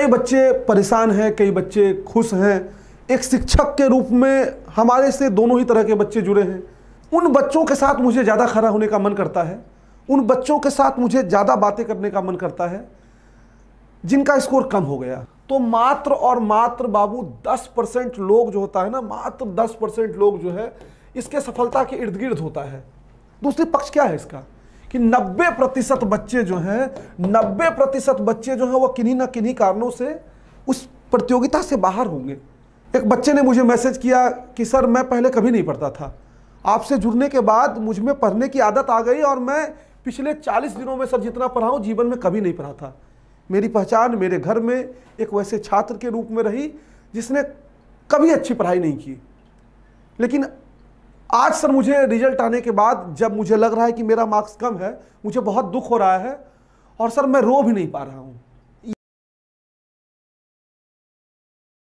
कई बच्चे परेशान हैं, कई बच्चे खुश हैं। एक शिक्षक के रूप में हमारे से दोनों ही तरह के बच्चे जुड़े हैं। उन बच्चों के साथ मुझे ज़्यादा खड़ा होने का मन करता है, उन बच्चों के साथ मुझे ज़्यादा बातें करने का मन करता है जिनका स्कोर कम हो गया। तो मात्र और मात्र बाबू 10% लोग जो होता है ना, मात्र 10% लोग जो है इसके सफलता के इर्द गिर्द होता है। दूसरी पक्ष क्या है इसका कि 90% बच्चे जो हैं, 90% बच्चे जो हैं वो किन्हीं ना किन्हीं कारणों से उस प्रतियोगिता से बाहर होंगे। एक बच्चे ने मुझे मैसेज किया कि सर मैं पहले कभी नहीं पढ़ता था, आपसे जुड़ने के बाद मुझ में पढ़ने की आदत आ गई और मैं पिछले 40 दिनों में सर जितना पढ़ा हूँ जीवन में कभी नहीं पढ़ा था। मेरी पहचान मेरे घर में एक वैसे छात्र के रूप में रही जिसने कभी अच्छी पढ़ाई नहीं की, लेकिन आज सर मुझे रिजल्ट आने के बाद जब मुझे लग रहा है कि मेरा मार्क्स कम है, मुझे बहुत दुख हो रहा है और सर मैं रो भी नहीं पा रहा हूँ।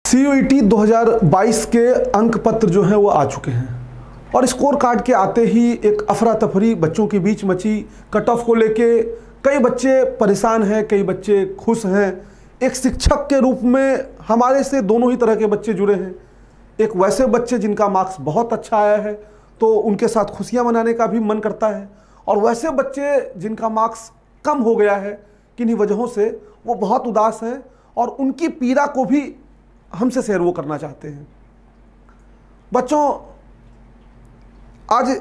CUET 2022 के अंक पत्र जो हैं वो आ चुके हैं और स्कोर कार्ड के आते ही एक अफरा तफरी बच्चों के बीच मची। कट ऑफ को लेके कई बच्चे परेशान हैं, कई बच्चे खुश हैं। एक शिक्षक के रूप में हमारे से दोनों ही तरह के बच्चे जुड़े हैं। एक वैसे बच्चे जिनका मार्क्स बहुत अच्छा आया है तो उनके साथ खुशियां मनाने का भी मन करता है, और वैसे बच्चे जिनका मार्क्स कम हो गया है किन्हीं वजहों से, वो बहुत उदास हैं और उनकी पीड़ा को भी हमसे शेयर वो करना चाहते हैं। बच्चों, आज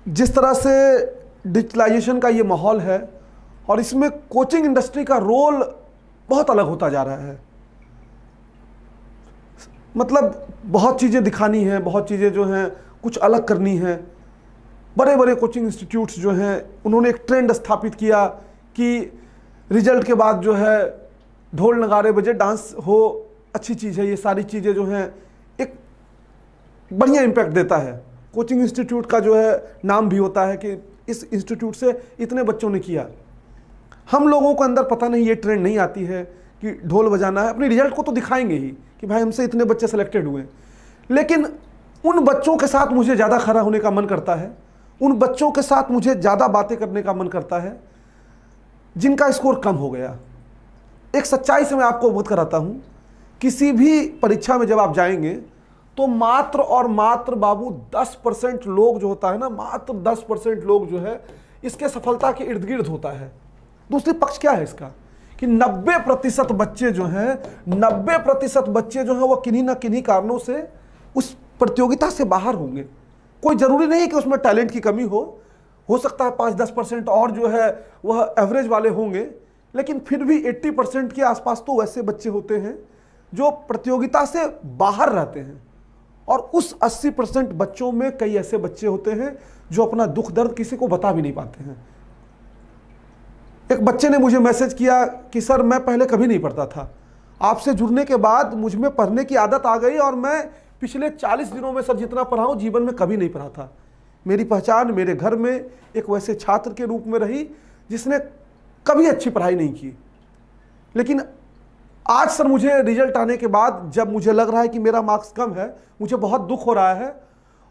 जिस तरह से डिजिटलाइजेशन का ये माहौल है और इसमें कोचिंग इंडस्ट्री का रोल बहुत अलग होता जा रहा है। मतलब बहुत चीज़ें दिखानी हैं, बहुत चीज़ें जो हैं कुछ अलग करनी है। बड़े बड़े कोचिंग इंस्टीट्यूट्स जो हैं उन्होंने एक ट्रेंड स्थापित किया कि रिजल्ट के बाद जो है ढोल नगाड़े बजे, डांस हो, अच्छी चीज़ है। ये सारी चीज़ें जो हैं एक बढ़िया इम्पैक्ट देता है। कोचिंग इंस्टीट्यूट का जो है नाम भी होता है कि इस इंस्टीट्यूट से इतने बच्चों ने किया। हम लोगों को अंदर पता नहीं, ये ट्रेंड नहीं आती है कि ढोल बजाना है। अपने रिजल्ट को तो दिखाएंगे ही कि भाई हमसे इतने बच्चे सेलेक्टेड हुए, लेकिन उन बच्चों के साथ मुझे ज़्यादा खड़ा होने का मन करता है, उन बच्चों के साथ मुझे ज़्यादा बातें करने का मन करता है जिनका स्कोर कम हो गया। एक सच्चाई से मैं आपको अवगत कराता हूँ, किसी भी परीक्षा में जब आप जाएंगे तो मात्र और मात्र बाबू 10% लोग जो होता है ना, मात्र 10% लोग जो है इसके सफलता के इर्द गिर्द होता है। दूसरी पक्ष क्या है इसका कि 90% बच्चे जो हैं, 90% बच्चे जो हैं वो किन्हीं ना किन्हीं कारणों से उस प्रतियोगिता से बाहर होंगे। कोई ज़रूरी नहीं है कि उसमें टैलेंट की कमी हो सकता है 5-10% और जो है वह एवरेज वाले होंगे, लेकिन फिर भी 80% के आसपास तो वैसे बच्चे होते हैं जो प्रतियोगिता से बाहर रहते हैं। और उस 80% बच्चों में कई ऐसे बच्चे होते हैं जो अपना दुख दर्द किसी को बता भी नहीं पाते हैं। एक बच्चे ने मुझे मैसेज किया कि सर मैं पहले कभी नहीं पढ़ता था, आपसे जुड़ने के बाद मुझ में पढ़ने की आदत आ गई और मैं पिछले 40 दिनों में सर जितना पढ़ा हूँ जीवन में कभी नहीं पढ़ा था। मेरी पहचान मेरे घर में एक वैसे छात्र के रूप में रही जिसने कभी अच्छी पढ़ाई नहीं की, लेकिन आज सर मुझे रिजल्ट आने के बाद जब मुझे लग रहा है कि मेरा मार्क्स कम है, मुझे बहुत दुख हो रहा है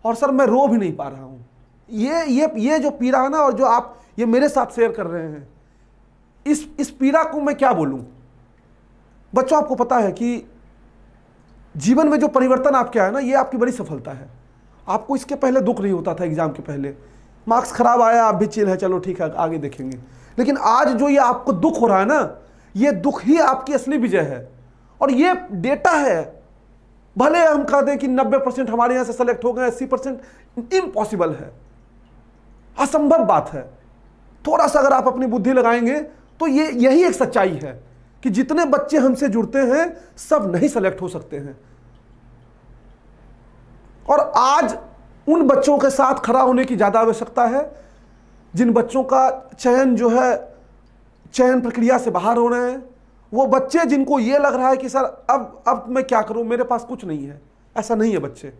और सर मैं रो भी नहीं पा रहा हूँ। ये जो पीड़ा है ना, और जो आप ये मेरे साथ शेयर कर रहे हैं, इस पीड़ा को मैं क्या बोलूँ। बच्चों, आपको पता है कि जीवन में जो परिवर्तन आपके आया ना, ये आपकी बड़ी सफलता है। आपको इसके पहले दुख नहीं होता था, एग्जाम के पहले मार्क्स खराब आया आप भी चिल है, चलो ठीक है आगे देखेंगे, लेकिन आज जो ये आपको दुख हो रहा है ना, ये दुख ही आपकी असली विजय है। और ये डेटा है, भले हम कह दें कि 90% हमारे यहां से सेलेक्ट हो गए, 80% इम्पॉसिबल है, असंभव बात है। थोड़ा सा अगर आप अपनी बुद्धि लगाएंगे तो यही एक सच्चाई है कि जितने बच्चे हमसे जुड़ते हैं सब नहीं सेलेक्ट हो सकते हैं। और आज उन बच्चों के साथ खड़ा होने की ज्यादा आवश्यकता है जिन बच्चों का चयन जो है चयन प्रक्रिया से बाहर हो रहे हैं। वो बच्चे जिनको ये लग रहा है कि सर अब मैं क्या करूं, मेरे पास कुछ नहीं है। ऐसा नहीं है बच्चे।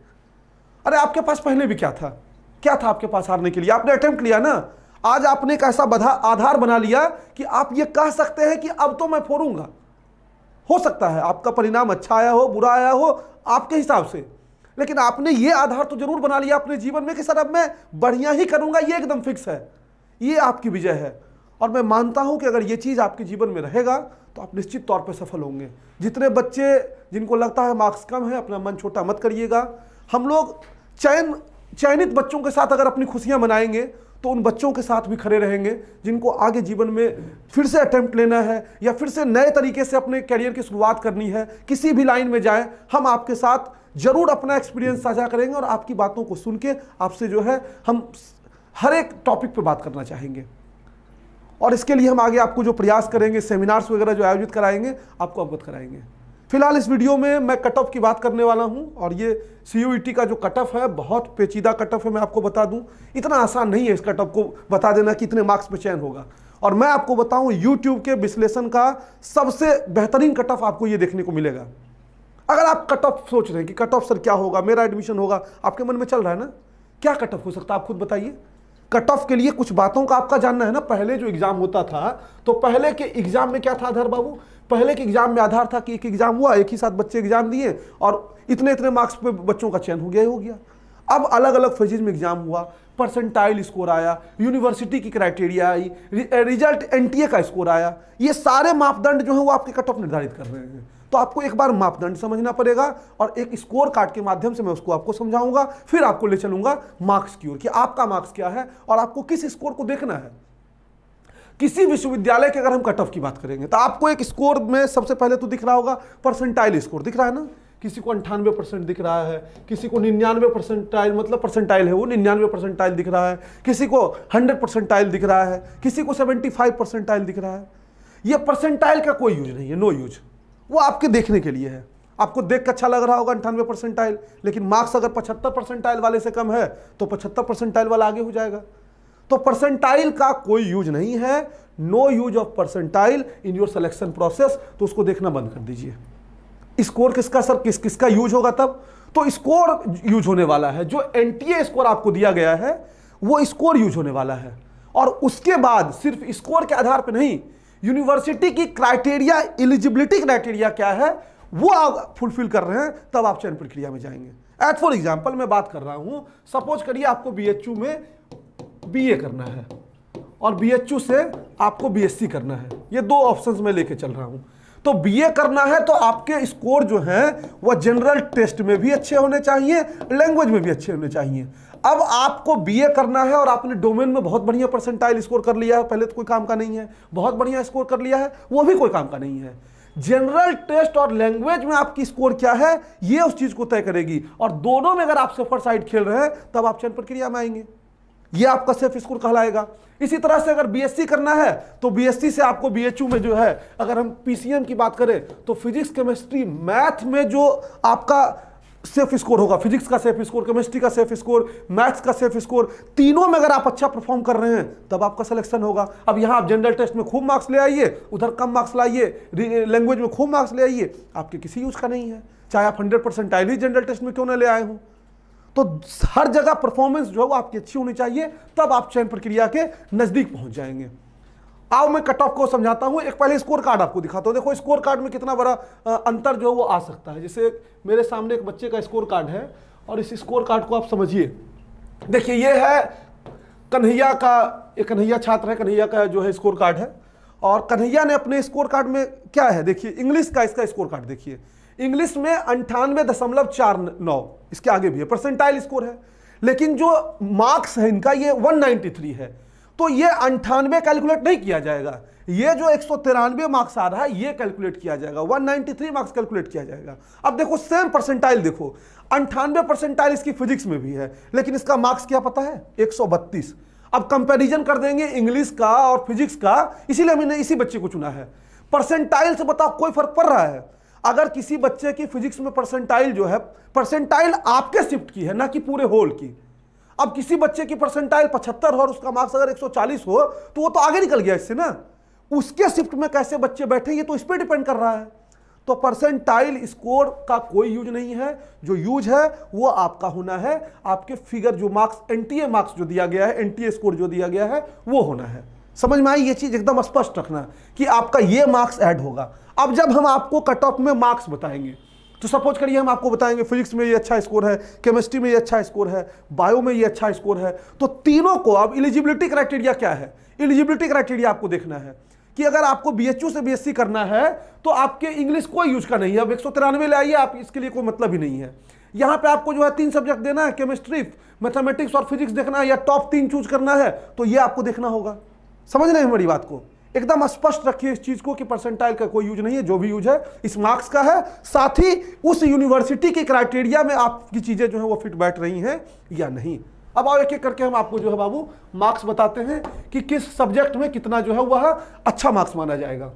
अरे आपके पास पहले भी क्या था आपके पास हारने के लिए? आपने अटेम्प्ट लिया ना। आज आपने एक ऐसा आधार बना लिया कि आप ये कह सकते हैं कि अब तो मैं फोड़ूंगा। हो सकता है आपका परिणाम अच्छा आया हो, बुरा आया हो, आपके हिसाब से, लेकिन आपने ये आधार तो जरूर बना लिया अपने जीवन में कि सर अब मैं बढ़िया ही करूंगा, ये एकदम फिक्स है। ये आपकी विजय है। और मैं मानता हूं कि अगर ये चीज़ आपके जीवन में रहेगा तो आप निश्चित तौर पे सफल होंगे। जितने बच्चे जिनको लगता है मार्क्स कम है, अपना मन छोटा मत करिएगा। हम लोग चयनित बच्चों के साथ अगर अपनी खुशियां मनाएंगे तो उन बच्चों के साथ भी खड़े रहेंगे जिनको आगे जीवन में फिर से अटेम्प्ट लेना है या फिर से नए तरीके से अपने करियर की शुरुआत करनी है। किसी भी लाइन में जाएं, हम आपके साथ जरूर अपना एक्सपीरियंस साझा करेंगे और आपकी बातों को सुन के आपसे जो है हम हर एक टॉपिक पे बात करना चाहेंगे। और इसके लिए हम आगे आपको जो प्रयास करेंगे, सेमिनार्स वगैरह जो आयोजित कराएंगे, आपको अवगत कराएंगे। फिलहाल इस वीडियो में मैं कट ऑफ की बात करने वाला हूं और ये CUET का जो कट ऑफ है बहुत पेचीदा कट ऑफ है। मैं आपको बता दूं, इतना आसान नहीं है इस कट ऑफ को बता देना कि इतने मार्क्स पे चयन होगा। और मैं आपको बताऊं, YouTube के विश्लेषण का सबसे बेहतरीन कट ऑफ आपको ये देखने को मिलेगा। अगर आप कट ऑफ सोच रहे हैं कि कट ऑफ सर क्या होगा, मेरा एडमिशन होगा, आपके मन में चल रहा है ना, क्या कट ऑफ हो सकता है आप खुद बताइए। कट ऑफ के लिए कुछ बातों का आपका जानना है ना। पहले जो एग्जाम होता था तो पहले के एग्जाम में क्या था आधार बाबू, पहले के एग्जाम में आधार था कि एक एग्जाम हुआ, एक ही साथ बच्चे एग्जाम दिए और इतने इतने मार्क्स पे बच्चों का चयन हो गया। अब अलग अलग फेजेज में एग्जाम हुआ, परसेंटाइल स्कोर आया, यूनिवर्सिटी की क्राइटेरिया आई, रिजल्ट NTA का स्कोर आया। ये सारे मापदंड जो है वो आपके कट ऑफ निर्धारित कर रहे हैं। तो आपको एक बार मापदंड समझना पड़ेगा और एक स्कोर कार्ड के माध्यम से मैं उसको आपको समझाऊंगा, फिर आपको ले चलूंगा मार्क्स की ओर कि आपका मार्क्स क्या है और आपको किस स्कोर को देखना है। किसी विश्वविद्यालय के अगर हम कट ऑफ की बात करेंगे तो आपको एक स्कोर में सबसे पहले तो दिख रहा होगा परसेंटाइल स्कोर, दिख रहा है ना। किसी को 98% दिख रहा है, किसी को 99 परसेंटाइल, मतलब परसेंटाइल है वो 99 परसेंटाइल दिख रहा है, किसी को 100 परसेंटाइल दिख रहा है, किसी को 75 परसेंटाइल दिख रहा है। ये परसेंटाइल का कोई यूज नहीं है, नो यूज। वो आपके देखने के लिए है। आपको देख के अच्छा लग रहा होगा 98 परसेंटाइल, लेकिन मार्क्स अगर 75 परसेंटाइल वाले से कम है तो 75 परसेंटाइल वाला आगे हो जाएगा। तो परसेंटाइल का कोई यूज नहीं है, no use of percentile in your selection process. तो उसको देखना बंद कर दीजिए। स्कोर किसका सर, किसका यूज होगा तब, तो स्कोर यूज होने वाला है। जो NTA स्कोर आपको दिया गया है वो स्कोर यूज होने वाला है। और उसके बाद सिर्फ स्कोर के आधार पर नहीं, यूनिवर्सिटी की क्राइटेरिया, एलिजिबिलिटी क्राइटेरिया क्या है वो आप फुलफिल कर रहे हैं, तब आप चयन प्रक्रिया में जाएंगे। एज फॉर एग्जाम्पल मैं बात कर रहा हूं, सपोज करिए आपको BHU में BA करना है और BHU से आपको BSc करना है। ये दो ऑप्शंस में लेके चल रहा हूं। तो BA करना है तो आपके स्कोर जो है वह जनरल टेस्ट में भी अच्छे होने चाहिए, लैंग्वेज में भी अच्छे होने चाहिए। अब आपको BA करना है और आपने डोमेन में बहुत बढ़िया परसेंटाइल स्कोर कर लिया है, पहले तो कोई काम का नहीं है, बहुत बढ़िया स्कोर कर लिया है, वो भी कोई काम का नहीं है। जनरल टेस्ट और लैंग्वेज में आपकी स्कोर क्या है ये उस चीज को तय करेगी। और दोनों में अगर आप सफर साइड खेल रहे हैं तब आप चयन प्रक्रिया में आएंगे, ये आपका सेफ स्कोर कहलाएगा। इसी तरह से अगर BSc करना है तो BSc से आपको BHU में जो है, अगर हम PCM की बात करें तो फिजिक्स, केमिस्ट्री, मैथ में जो आपका सेफ स्कोर होगा, फिजिक्स का सेफ स्कोर, केमिस्ट्री का सेफ स्कोर, मैथ्स का सेफ स्कोर, तीनों में अगर आप अच्छा परफॉर्म कर रहे हैं तब आपका सिलेक्शन होगा। अब यहां आप जनरल टेस्ट में खूब मार्क्स ले आइए, उधर कम मार्क्स लाइए, लैंग्वेज में खूब मार्क्स ले आइए, आपके किसी यूज का नहीं है, चाहे आप 100 परसेंटाइल ही जनरल टेस्ट में क्यों ना ले आए हों। तो हर जगह परफॉर्मेंस जो है वो आपकी अच्छी होनी चाहिए, तब आप चयन प्रक्रिया के नजदीक पहुंच जाएंगे। आओ मैं कट ऑफ को समझाता हूं। एक पहले स्कोर कार्ड आपको दिखाता हूं। देखो स्कोर कार्ड में कितना बड़ा अंतर जो है वो आ सकता है। जैसे मेरे सामने एक बच्चे का स्कोर कार्ड है और इस स्कोर कार्ड को आप समझिए। देखिए ये है कन्हैया का, एक कन्हैया छात्र है, कन्हैया का जो है स्कोर कार्ड है। और कन्हैया ने अपने स्कोर कार्ड में क्या है, देखिए इंग्लिश का इसका स्कोर कार्ड देखिए, इंग्लिश में 98.49, इसके आगे भी है, परसेंटाइल स्कोर है। लेकिन जो मार्क्स है इनका ये 193 है, तो ये 98 कैलकुलेट नहीं किया जाएगा। ये जो 193 मार्क्स आ रहा है ये कैलकुलेट किया जाएगा, 193 मार्क्स कैलकुलेट किया जाएगा। अब देखो सेम परसेंटाइल, देखो 98 परसेंटाइल इसकी फिजिक्स में भी है, लेकिन इसका मार्क्स क्या पता है, 132। अब कंपैरिजन कर देंगे इंग्लिश का और फिजिक्स का, इसीलिए मैंने इसी बच्चे को चुना है। परसेंटाइल से बताओ कोई फर्क पड़ रहा है? अगर किसी बच्चे की फिजिक्स में परसेंटाइल जो है, परसेंटाइल आपके शिफ्ट की है ना कि पूरे होल की। अब किसी बच्चे की परसेंटाइल 75 हो और उसका मार्क्स अगर 140 हो तो वो तो आगे निकल गया इससे ना। उसके शिफ्ट में कैसे बच्चे बैठे ये तो इस पर डिपेंड कर रहा है। तो परसेंटाइल स्कोर का कोई यूज नहीं है, जो यूज है वो आपका होना है आपके फिगर, जो मार्क्स NTA मार्क्स जो दिया गया है, NTA स्कोर जो दिया गया है वो होना है। समझ में आई ये चीज, एकदम स्पष्ट रखना कि आपका ये मार्क्स ऐड होगा। अब जब हम आपको कट ऑफ में मार्क्स बताएंगे तो सपोज करिए हम आपको बताएंगे फिजिक्स में ये अच्छा स्कोर है, केमिस्ट्री में ये अच्छा स्कोर है, बायो में ये अच्छा स्कोर है, तो तीनों को अब एलिजिबिलिटी क्राइटेरिया क्या है, एलिजिबिलिटी क्राइटेरिया आपको देखना है कि अगर आपको बीएचयू से बीएससी करना है तो आपके इंग्लिश कोई यूज का नहीं है। अब 193 ले आइए आप, इसके लिए कोई मतलब ही नहीं है। यहाँ पे आपको जो है 3 सब्जेक्ट देना है, केमिस्ट्री, मैथमेटिक्स और फिजिक्स देखना है, या टॉप 3 चूज करना है, तो ये आपको देखना होगा। समझ रहे हैं मेरी बात को? एकदम स्पष्ट रखिए इस चीज को कि परसेंटाइल का कोई यूज नहीं है, जो भी यूज है इस मार्क्स का है, साथ ही उस यूनिवर्सिटी के क्राइटेरिया में आपकी चीजें जो है वो फिट बैठ रही हैं या नहीं। अब आओ एक एक करके हम आपको जो है बाबू मार्क्स बताते हैं कि किस सब्जेक्ट में कितना जो है वह अच्छा मार्क्स माना जाएगा।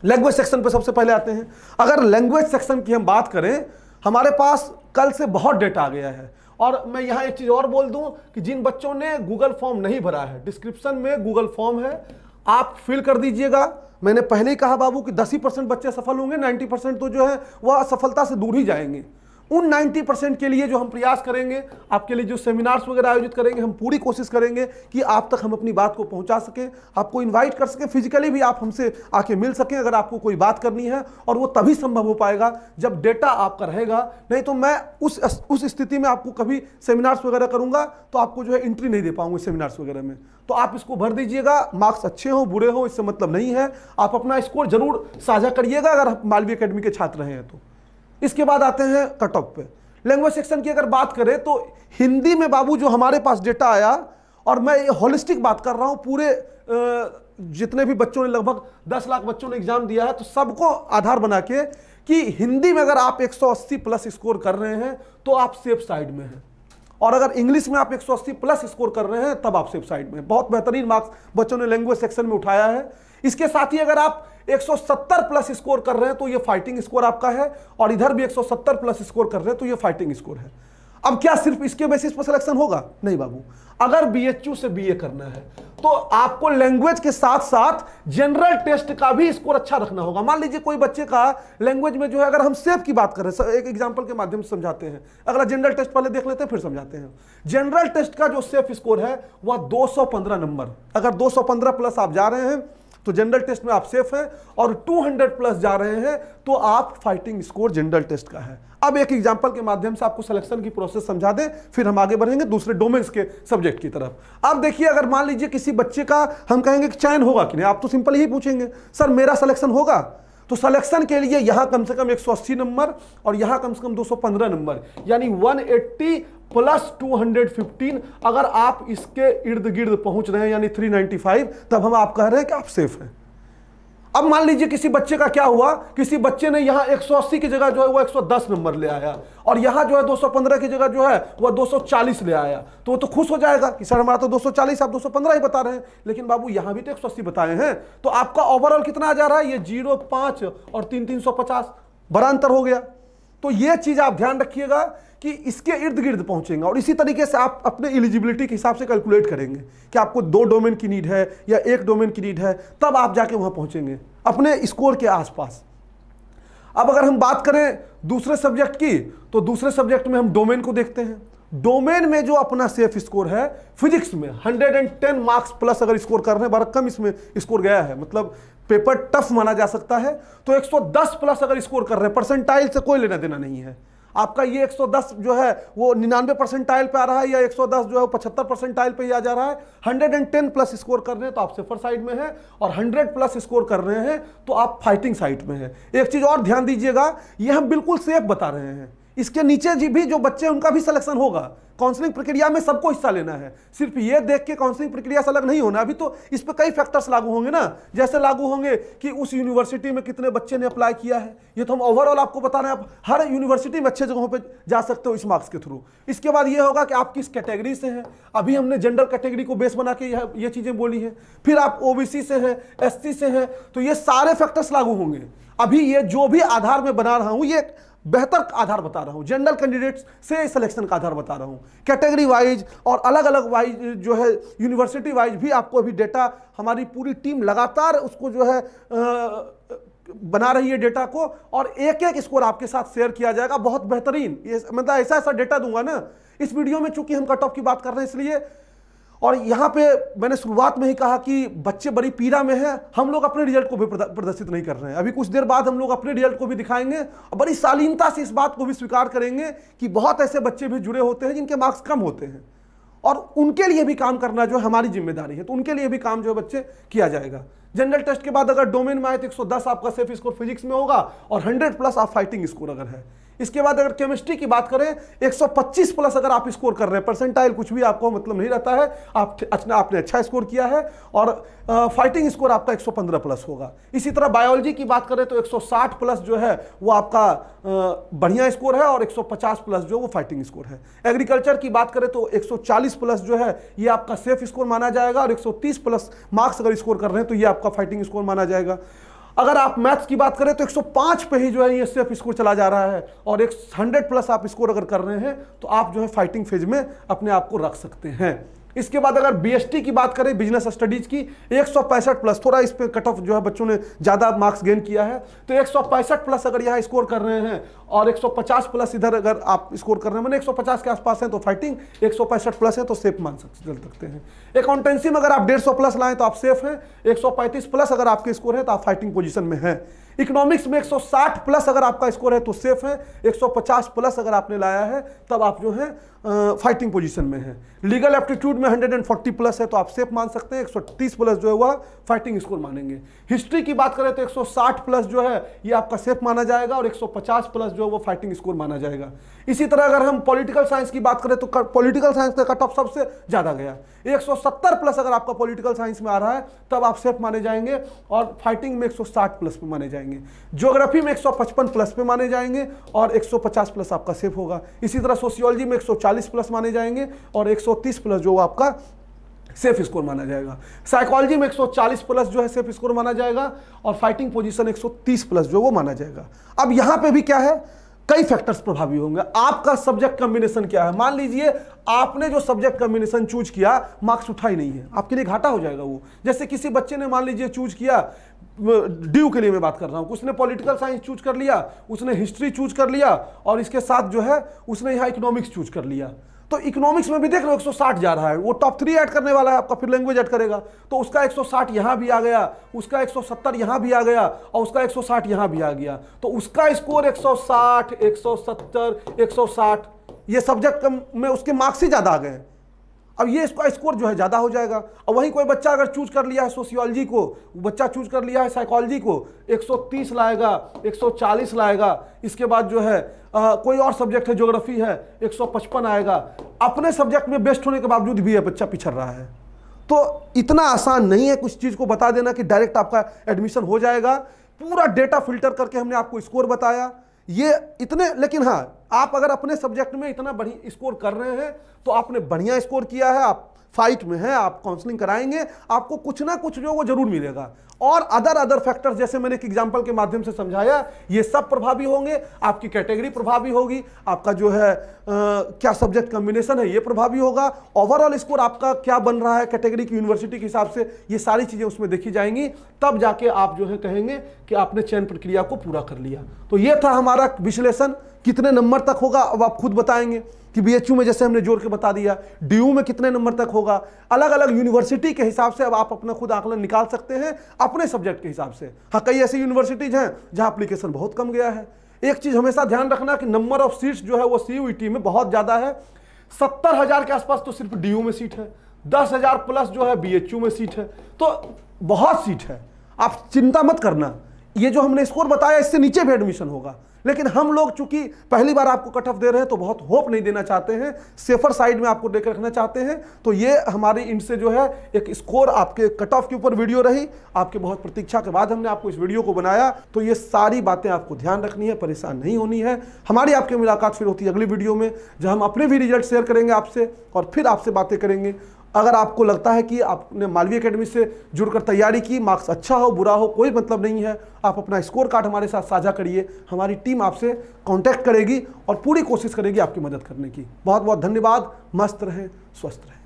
लैंग्वेज सेक्शन पे सबसे पहले आते हैं। अगर लैंग्वेज सेक्शन की हम बात करें, हमारे पास कल से बहुत डेटा आ गया है। और मैं यहाँ एक चीज और बोल दूं कि जिन बच्चों ने गूगल फॉर्म नहीं भरा है, डिस्क्रिप्शन में गूगल फॉर्म है, आप फिल कर दीजिएगा। मैंने पहले ही कहा बाबू कि 10% बच्चे सफल होंगे, 90% तो जो है वह असफलता से दूर ही जाएंगे। उन 90% के लिए जो हम प्रयास करेंगे, आपके लिए जो सेमिनार्स वगैरह आयोजित करेंगे, हम पूरी कोशिश करेंगे कि आप तक हम अपनी बात को पहुंचा सकें, आपको इनवाइट कर सकें, फिजिकली भी आप हमसे आके मिल सकें अगर आपको कोई बात करनी है। और वो तभी संभव हो पाएगा जब डेटा आपका रहेगा। नहीं तो मैं उस स्थिति में आपको कभी सेमिनार्स वगैरह करूंगा तो आपको जो है एंट्री नहीं दे पाऊंगा सेमिनार्स वगैरह में। तो आप इसको भर दीजिएगा, मार्क्स अच्छे हो बुरे हो इससे मतलब नहीं है। आप अपना स्कोर जरूर साझा करिएगा अगर आप मालवीय एकेडमी के छात्र रहे हैं तो। इसके बाद आते हैं कट ऑफ पे। लैंग्वेज सेक्शन की अगर बात करें तो हिंदी में बाबू जो हमारे पास डेटा आया, और मैं ये होलिस्टिक बात कर रहा हूं, पूरे जितने भी बच्चों ने, लगभग 10 लाख बच्चों ने एग्जाम दिया है, तो सबको आधार बना के कि हिंदी में अगर आप 180 प्लस स्कोर कर रहे हैं तो आप सेफ साइड में हैं, और अगर इंग्लिश में आप 180 प्लस स्कोर कर रहे हैं तब आप सेफ साइड में। बहुत बेहतरीन मार्क्स बच्चों ने लैंग्वेज सेक्शन में उठाया है। इसके साथ ही अगर आप 170 प्लस स्कोर कर रहे हैं तो ये फाइटिंग स्कोर आपका है, और इधर भी 170 प्लस स्कोर कर रहे हैं तो ये फाइटिंग स्कोर है। अब क्या सिर्फ इसके बेसिस पर सिलेक्शन होगा? नहीं बाबू, अगर बीएचयू से बीए करना है तो आपको लैंग्वेज के साथ साथ जनरल टेस्ट का भी स्कोर अच्छा रखना होगा। मान लीजिए कोई बच्चे का लैंग्वेज में जो है, अगर हम सेफ की बात करें, एक एग्जांपल के माध्यम से समझाते हैं, अगला जनरल टेस्ट पहले देख लेते हैं फिर समझाते हैं। जनरल टेस्ट का जो सेफ स्कोर है वह 215 नंबर। अगर 215 प्लस आप जा रहे हैं तो जनरल टेस्ट में आप सेफ हैं, और 200 प्लस जा रहे हैं तो आप फाइटिंग स्कोर जनरल टेस्ट का है। अब एक एग्जांपल के माध्यम से आपको सिलेक्शन की प्रोसेस समझा दें, फिर हम आगे बढ़ेंगे दूसरे डोमेन्स के सब्जेक्ट की तरफ। अब देखिए, अगर मान लीजिए किसी बच्चे का हम कहेंगे कि चयन होगा कि नहीं, आप तो सिंपल ही पूछेंगे सर मेरा सिलेक्शन होगा? तो सिलेक्शन के लिए यहां कम से कम 180 नंबर और यहां कम से कम 215 नंबर, यानी 180 प्लस 215। अगर आप इसके इर्द गिर्द पहुंच रहे हैं यानी 395, तब हम आप कह रहे हैं कि आप सेफ हैं। अब मान लीजिए किसी बच्चे का क्या हुआ, किसी बच्चे ने यहां 180 की जगह जो है वो 110 नंबर ले आया, और यहां जो है 215 की जगह जो है वह 240 ले आया, तो वो तो खुश हो जाएगा कि सर हमारा तो 240, आप 215 ही बता रहे हैं। लेकिन बाबू यहां भी तो 180 बताए हैं, तो आपका ओवरऑल कितना आ जा रहा है? ये 0, 5 और 3, 350, बड़ा अंतर हो गया। तो ये चीज आप ध्यान रखिएगा कि इसके इर्द गिर्द पहुंचेंगे, और इसी तरीके से आप अपने एलिजिबिलिटी के हिसाब से कैलकुलेट करेंगे कि आपको 2 डोमेन की नीड है या 1 डोमेन की नीड है, तब आप जाके वहां पहुंचेंगे अपने स्कोर के आसपास। अब अगर हम बात करें दूसरे सब्जेक्ट की, तो दूसरे सब्जेक्ट में हम डोमेन को देखते हैं। डोमेन में जो अपना सेफ स्कोर है, फिजिक्स में 110 मार्क्स प्लस अगर स्कोर कर रहे हैं, बड़ा कम इसमें स्कोर गया है, मतलब पेपर टफ माना जा सकता है, तो 110 प्लस अगर स्कोर कर रहे हैं, परसेंटाइल से कोई लेना देना नहीं है आपका। ये 110 जो है वो 99 परसेंटाइल पे आ रहा है, या 110 जो है 75 परसेंटाइल पे ही आ जा रहा है। 110 प्लस स्कोर कर रहे हैं तो आप सेफर साइड में हैं, और 100 प्लस स्कोर कर रहे हैं तो आप फाइटिंग साइड में हैं। एक चीज और ध्यान दीजिएगा, ये हम बिल्कुल सेफ बता रहे हैं, इसके नीचे भी जो बच्चे उनका भी सिलेक्शन होगा। काउंसलिंग प्रक्रिया में सबको हिस्सा लेना है, सिर्फ ये देख के काउंसलिंग प्रक्रिया से अलग नहीं होना। अभी तो इस पे कई फैक्टर्स लागू होंगे ना, जैसे लागू होंगे कि उस यूनिवर्सिटी में कितने बच्चे ने अप्लाई किया है, ये तो हम ओवरऑल आपको बता रहे हैं। आप हर यूनिवर्सिटी में अच्छे जगहों पे जा सकते हो इस मार्क्स के थ्रू। इसके बाद ये होगा कि आप किस कैटेगरी से हैं, अभी हमने जनरल कैटेगरी को बेस बना के ये चीजें बोली है। फिर आप ओबीसी से हैं, एससी से हैं, तो ये सारे फैक्टर्स लागू होंगे। अभी ये जो भी आधार में बना रहा हूं, ये बेहतर आधार बता रहा हूं, जनरल कैंडिडेट्स से सिलेक्शन का आधार बता रहा हूं। कैटेगरी वाइज और अलग अलग वाइज जो है यूनिवर्सिटी वाइज भी आपको अभी डेटा, हमारी पूरी टीम लगातार उसको जो है बना रही है डेटा को, और एक एक स्कोर आपके साथ शेयर किया जाएगा बहुत बेहतरीन। ये मतलब ऐसा डेटा दूंगा ना इस वीडियो में, चूंकि हम कट ऑफ की बात कर रहे हैं इसलिए। और यहाँ पे मैंने शुरुआत में ही कहा कि बच्चे बड़ी पीड़ा में हैं, हम लोग अपने रिजल्ट को भी प्रदर्शित नहीं कर रहे हैं। अभी कुछ देर बाद हम लोग अपने रिजल्ट को भी दिखाएंगे, और बड़ी शालीनता से इस बात को भी स्वीकार करेंगे कि बहुत ऐसे बच्चे भी जुड़े होते हैं जिनके मार्क्स कम होते हैं, और उनके लिए भी काम करना जो है हमारी जिम्मेदारी है, तो उनके लिए भी काम जो है बच्चे किया जाएगा। जनरल टेस्ट के बाद अगर डोमेन में आए तो 110 आपका सेफ स्कोर फिजिक्स में होगा और 100+ आप फाइटिंग स्कोर अगर है। इसके बाद अगर केमिस्ट्री की बात करें 125+ अगर आप स्कोर कर रहे हैं, परसेंटाइल कुछ भी आपको मतलब नहीं रहता है, आपने अच्छा स्कोर किया है और फाइटिंग स्कोर आपका 115+ होगा। इसी तरह बायोलॉजी की बात करें तो 160+ जो है वो आपका बढ़िया स्कोर है और 150+ जो वो फाइटिंग स्कोर है। एग्रीकल्चर की बात करें तो 140+ जो है ये आपका सेफ स्कोर माना जाएगा और 130+ मार्क्स अगर स्कोर कर रहे हैं तो ये आपका फाइटिंग स्कोर माना जाएगा। अगर आप मैथ्स की बात करें तो 105 पे ही जो है ये सेफ स्कोर चला जा रहा है और 100+ आप स्कोर अगर कर रहे हैं तो आप जो है फाइटिंग फेज में अपने आप को रख सकते हैं। इसके बाद अगर बीएसटी की बात करें, बिजनेस स्टडीज की, 165+, थोड़ा इस पे कट ऑफ जो है बच्चों ने ज़्यादा मार्क्स गेन किया है, तो 165+ अगर यहाँ स्कोर कर रहे हैं और 150+ इधर अगर आप स्कोर कर रहे हैं, मैंने 150 के आसपास है तो फाइटिंग, 165+ है तो सेफ मान सकते हैं। अकाउंटेंसी में अगर आप 150+ लाएं तो आप सेफ हैं, 135+ अगर आपके स्कोर है तो आप फाइटिंग पोजीशन में हैं। इकोनॉमिक्स में 160+ अगर आपका स्कोर है तो सेफ है, 150+ अगर आपने लाया है तब आप जो है फाइटिंग पोजीशन में है। लीगल एप्टीट्यूड में 140+ है तो आप सेफ मान सकते हैं, 130+ जो है वह फाइटिंग स्कोर मानेंगे। हिस्ट्री की बात करें तो 160+ जो है ये आपका सेफ माना जाएगा और 150+ जो है वो फाइटिंग स्कोर माना जाएगा। इसी तरह अगर हम पॉलिटिकल साइंस की बात करें तो पॉलिटिकल साइंस का कट ऑफ सबसे ज़्यादा गया, 170+ अगर आपका पॉलिटिकल साइंस में आ रहा है तब आप सेफ माने जाएंगे और फाइटिंग में 160+ पे माने जाएंगे। ज्योग्राफी में 155+ पे माने जाएंगे और 150+ आपका सेफ होगा। इसी तरह सोशियोलॉजी में 140+ माने जाएंगे और 130+ जो आपका सेफ स्कोर माना जाएगा। साइकोलॉजी में 140+ जो है सेफ स्कोर माना जाएगा और फाइटिंग पोजीशन 130+ जो वो माना जाएगा। अब यहां पे भी क्या है, कई फैक्टर्स प्रभावी होंगे। आपका सब्जेक्ट कॉम्बिनेशन क्या है, मान लीजिए आपने जो सब्जेक्ट कॉम्बिनेशन चूज किया मार्क्स उठा ही नहीं है, आपके लिए घाटा हो जाएगा वो। जैसे किसी बच्चे ने मान लीजिए चूज किया, ड्यू के लिए मैं बात कर रहा हूं, उसने पॉलिटिकल साइंस चूज कर लिया, उसने हिस्ट्री चूज कर लिया और इसके साथ जो है उसने यहाँ इकोनॉमिक्स चूज कर लिया। तो इकोनॉमिक्स में भी देख लो 160 जा रहा है, वो टॉप 3 ऐड करने वाला है आपका, फिर लैंग्वेज ऐड करेगा तो उसका 160 यहां भी आ गया, उसका 170 यहां भी आ गया और उसका 160 यहां भी आ गया, तो उसका स्कोर 160, 170, 160, ये सब्जेक्ट में उसके मार्क्स ही ज्यादा आ गए। अब ये इसका स्कोर जो है ज़्यादा हो जाएगा। और वहीं कोई बच्चा अगर चूज कर लिया है सोशियोलॉजी को, बच्चा चूज कर लिया है साइकोलॉजी को, 130 लाएगा, 140 लाएगा। इसके बाद जो है कोई और सब्जेक्ट है, ज्योग्राफी है, 155 आएगा। अपने सब्जेक्ट में बेस्ट होने के बावजूद भी यह बच्चा पिछड़ रहा है। तो इतना आसान नहीं है कुछ चीज़ को बता देना कि डायरेक्ट आपका एडमिशन हो जाएगा। पूरा डेटा फिल्टर करके हमने आपको स्कोर बताया ये इतने, लेकिन हाँ, आप अगर अपने सब्जेक्ट में इतना बढ़िया स्कोर कर रहे हैं तो आपने बढ़िया स्कोर किया है, आप फाइट में हैं, आप काउंसलिंग कराएंगे, आपको कुछ ना कुछ जो वो जरूर मिलेगा। और अदर फैक्टर्स जैसे मैंने एक एग्जांपल के माध्यम से समझाया, ये सब प्रभावी होंगे। आपकी कैटेगरी प्रभावी होगी, आपका जो है क्या सब्जेक्ट कॉम्बिनेशन है ये प्रभावी होगा, ओवरऑल स्कोर आपका क्या बन रहा है कैटेगरी की, यूनिवर्सिटी के हिसाब से, ये सारी चीजें उसमें देखी जाएंगी। तब जाके आप जो है कहेंगे कि आपने चयन प्रक्रिया को पूरा कर लिया। तो ये था हमारा विश्लेषण। कितने नंबर तक होगा अब आप खुद बताएंगे कि बीएचयू में जैसे हमने जोड़ के बता दिया, डीयू में कितने नंबर तक होगा, अलग अलग यूनिवर्सिटी के हिसाब से अब आप अपना खुद आकलन निकाल सकते हैं अपने सब्जेक्ट के हिसाब से। हाँ, कई ऐसी यूनिवर्सिटीज हैं जहां एप्लीकेशन बहुत कम गया है। एक चीज हमेशा ध्यान रखना कि नंबर ऑफ सीट्स जो है वो सीयूईटी में बहुत ज्यादा है। 70,000 के आसपास तो सिर्फ डीयू में सीट है, 10,000 प्लस जो है बीएचयू में सीट है, तो बहुत सीट है। आप चिंता मत करना, ये जो हमने स्कोर बताया इससे नीचे भी एडमिशन होगा। लेकिन हम लोग चूंकि पहली बार आपको कट ऑफ दे रहे हैं तो बहुत होप नहीं देना चाहते हैं, सेफर साइड में आपको देकर रखना चाहते हैं। तो ये हमारी इनसे जो है एक स्कोर आपके कट ऑफ के ऊपर वीडियो रही, आपके बहुत प्रतीक्षा के बाद हमने आपको इस वीडियो को बनाया। तो ये सारी बातें आपको ध्यान रखनी है, परेशान नहीं होनी है। हमारी आपकी मुलाकात फिर होती है अगली वीडियो में, जहां हम अपने भी रिजल्ट शेयर करेंगे आपसे और फिर आपसे बातें करेंगे। अगर आपको लगता है कि आपने मालवीय एकेडमी से जुड़कर तैयारी की, मार्क्स अच्छा हो बुरा हो कोई मतलब नहीं है, आप अपना स्कोर कार्ड हमारे साथ साझा करिए, हमारी टीम आपसे कांटेक्ट करेगी और पूरी कोशिश करेगी आपकी मदद करने की। बहुत बहुत धन्यवाद। मस्त रहें, स्वस्थ रहें।